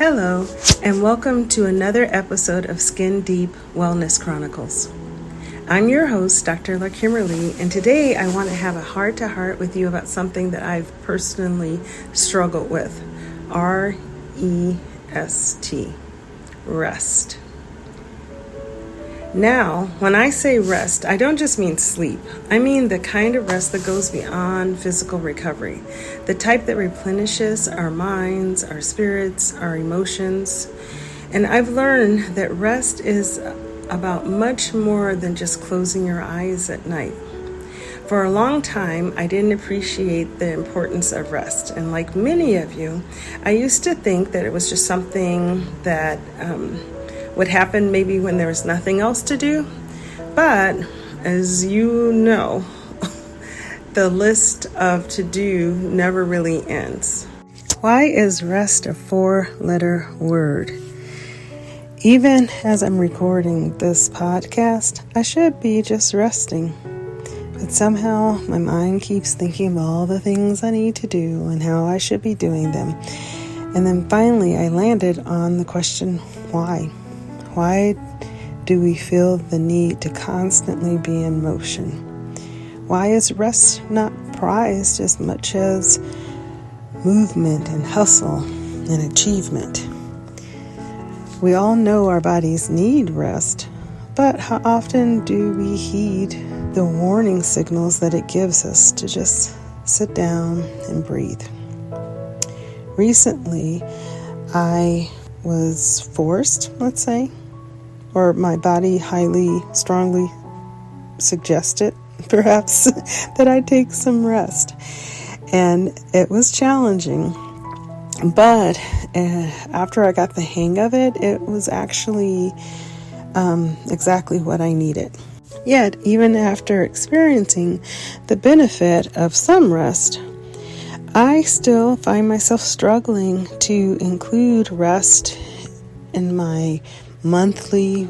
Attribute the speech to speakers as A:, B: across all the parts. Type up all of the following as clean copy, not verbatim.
A: Hello, and welcome to another episode of Skin Deep Wellness Chronicles. I'm your host, Dr. Lakimerly, and today I want to have a heart-to-heart with you about something that I've personally struggled with. R-E-S-T, rest. Now, when I say rest, I don't just mean sleep. I mean the kind of rest that goes beyond physical recovery, the type that replenishes our minds, our spirits, our emotions. And I've learned that rest is about much more than just closing your eyes at night. For a long time, I didn't appreciate the importance of rest. And like many of you, I used to think that it was just something that would happen maybe when there was nothing else to do. But as you know, the list of to-do never really ends. Why is rest a 4-letter word? Even as I'm recording this podcast, I should be just resting. But somehow my mind keeps thinking of all the things I need to do and how I should be doing them. And then finally I landed on the question, why? Why do we feel the need to constantly be in motion? Why is rest not prized as much as movement and hustle and achievement? We all know our bodies need rest, but how often do we heed the warning signals that it gives us to just sit down and breathe? Recently, I was forced, let's say, or my body strongly suggested, perhaps, that I take some rest. And it was challenging. But after I got the hang of it, it was actually exactly what I needed. Yet, even after experiencing the benefit of some rest, I still find myself struggling to include rest in my monthly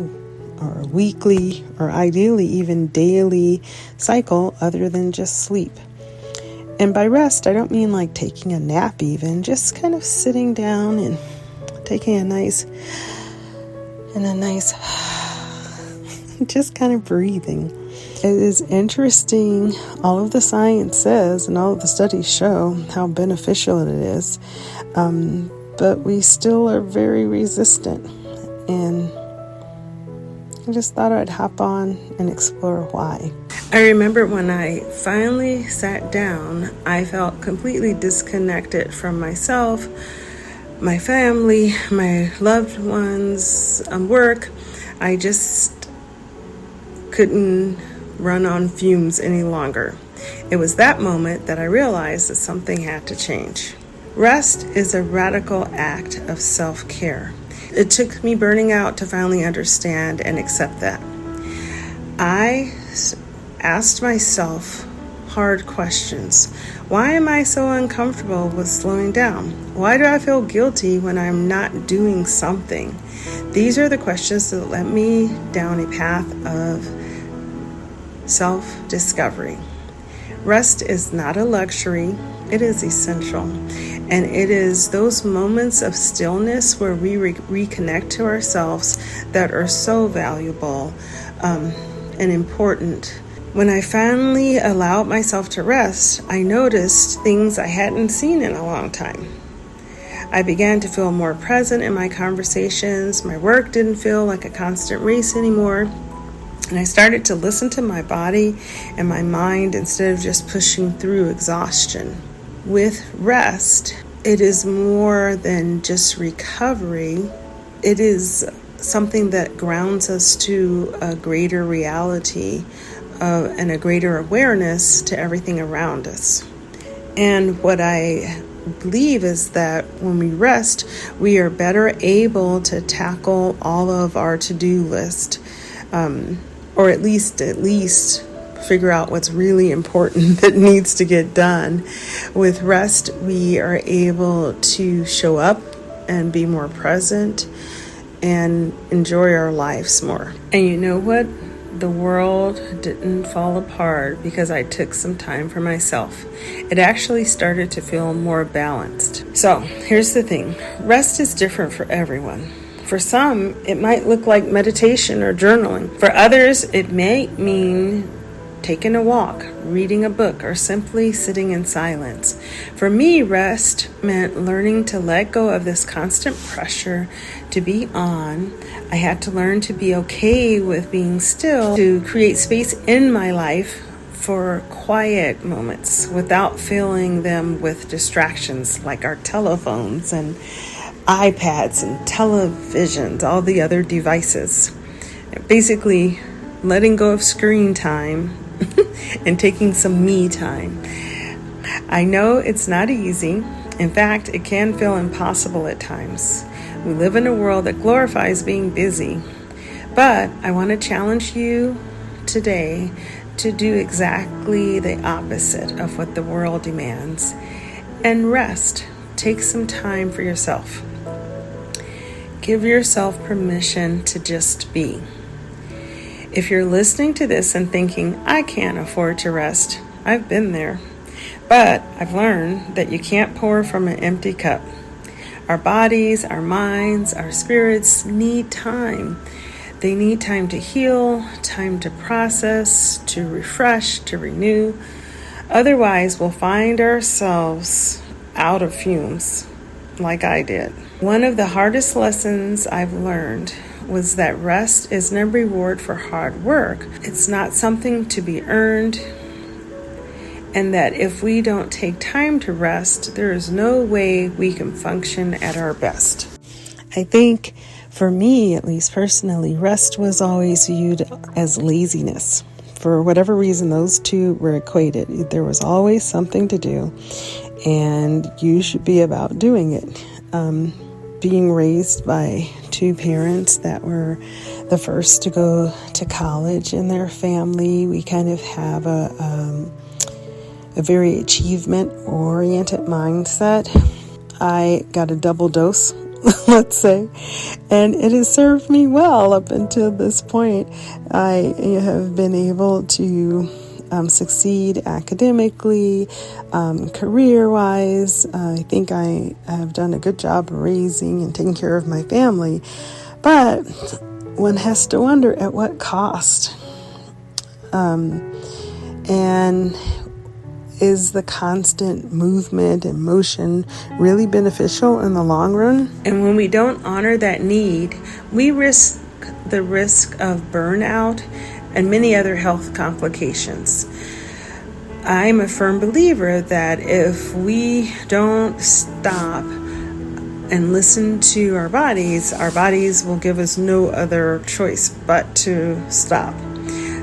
A: or weekly or ideally even daily cycle other than just sleep. And by rest, I don't mean like taking a nap even, just kind of sitting down and taking a nice just kind of breathing. It is interesting, all of the science says and all of the studies show how beneficial it is, but we still are very resistant. And I just thought I'd hop on and explore why. I remember when I finally sat down, I felt completely disconnected from myself, my family, my loved ones, work. I just couldn't run on fumes any longer. It was that moment that I realized that something had to change. Rest is a radical act of self-care. It took me burning out to finally understand and accept that. I asked myself hard questions. Why am I so uncomfortable with slowing down? Why do I feel guilty when I'm not doing something? These are the questions that led me down a path of self-discovery. Rest is not a luxury, it is essential. And it is those moments of stillness where we reconnect to ourselves that are so valuable and important. When I finally allowed myself to rest, I noticed things I hadn't seen in a long time. I began to feel more present in my conversations. My work didn't feel like a constant race anymore. And I started to listen to my body and my mind instead of just pushing through exhaustion. With rest, it is more than just recovery. It is something that grounds us to a greater reality and a greater awareness to everything around us. And what I believe is that when we rest, we are better able to tackle all of our to-do list, or at least figure out what's really important that needs to get done. With rest, we are able to show up and be more present and enjoy our lives more. And you know what? the world didn't fall apart because I took some time for myself. It actually started to feel more balanced. So here's the thing. Rest is different for everyone. For some, it might look like meditation or journaling. For others, it may mean taking a walk, reading a book, or simply sitting in silence. For me, rest meant learning to let go of this constant pressure to be on. I had to learn to be okay with being still, to create space in my life for quiet moments without filling them with distractions like our telephones and iPads and televisions, all the other devices. Basically, letting go of screen time and taking some me time. I know it's not easy. In fact, it can feel impossible at times. We live in a world that glorifies being busy. But I want to challenge you today to do exactly the opposite of what the world demands and rest. Take some time for yourself. Give yourself permission to just be. If you're listening to this and thinking, I can't afford to rest, I've been there. But I've learned that you can't pour from an empty cup. Our bodies, our minds, our spirits need time. They need time to heal, time to process, to refresh, to renew. Otherwise, we'll find ourselves out of fumes, like I did. One of the hardest lessons I've learned was that rest is no reward for hard work. It's not something to be earned, and that if we don't take time to rest, there is no way we can function at our best. I think for me, at least personally, rest was always viewed as laziness. For whatever reason, those two were equated. There was always something to do, and you should be about doing it. Being raised by two parents that were the first to go to college in their family, we kind of have a very achievement-oriented mindset. I got a double dose, let's say, and it has served me well up until this point. I have been able to succeed academically, career-wise. I think I have done a good job raising and taking care of my family, but one has to wonder at what cost. And is the constant movement and motion really beneficial in the long run? And when we don't honor that need, we risk the risk of burnout and many other health complications. I'm a firm believer that if we don't stop and listen to our bodies will give us no other choice but to stop.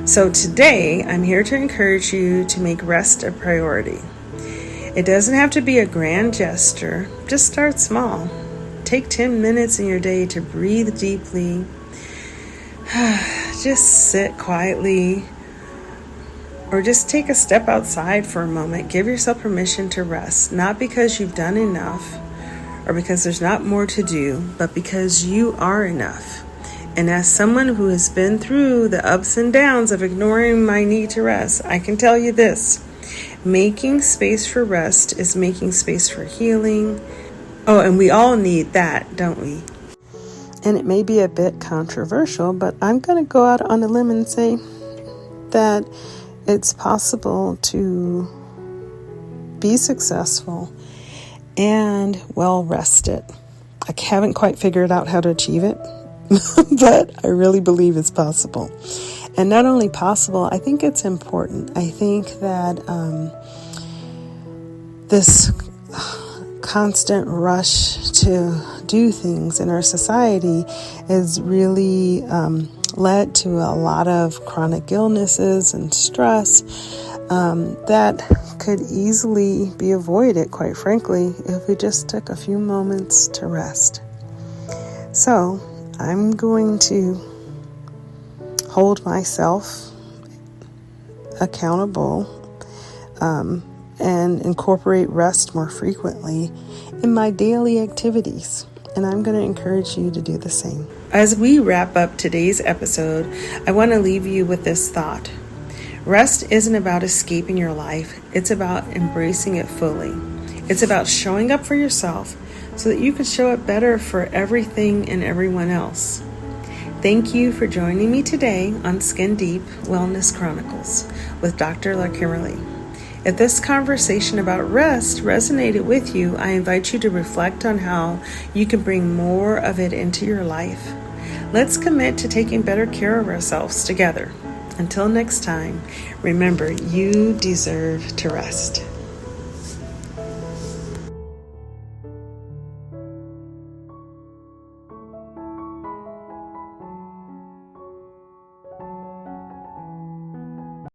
A: So today, I'm here to encourage you to make rest a priority. It doesn't have to be a grand gesture. Just start small. Take 10 minutes in your day to breathe deeply. Just sit quietly, or just take a step outside for a moment. Give yourself permission to rest, not because you've done enough or because there's not more to do, but because you are enough. And as someone who has been through the ups and downs of ignoring my need to rest, I can tell you this: making space for rest is making space for healing. Oh, and we all need that, don't we? And it may be a bit controversial, but I'm going to go out on a limb and say that it's possible to be successful and well rested. I haven't quite figured out how to achieve it, but I really believe it's possible. And not only possible, I think it's important. I think that this constant rush to do things in our society has really led to a lot of chronic illnesses and stress that could easily be avoided, quite frankly, if we just took a few moments to rest. So I'm going to hold myself accountable and incorporate rest more frequently in my daily activities. and I'm going to encourage you to do the same. As we wrap up today's episode, I want to leave you with this thought. Rest isn't about escaping your life. It's about embracing it fully. It's about showing up for yourself so that you can show up better for everything and everyone else. Thank you for joining me today on Skin Deep Wellness Chronicles with Dr. Lakimerly. If this conversation about rest resonated with you, I invite you to reflect on how you can bring more of it into your life. Let's commit to taking better care of ourselves together. Until next time, remember, you deserve to rest.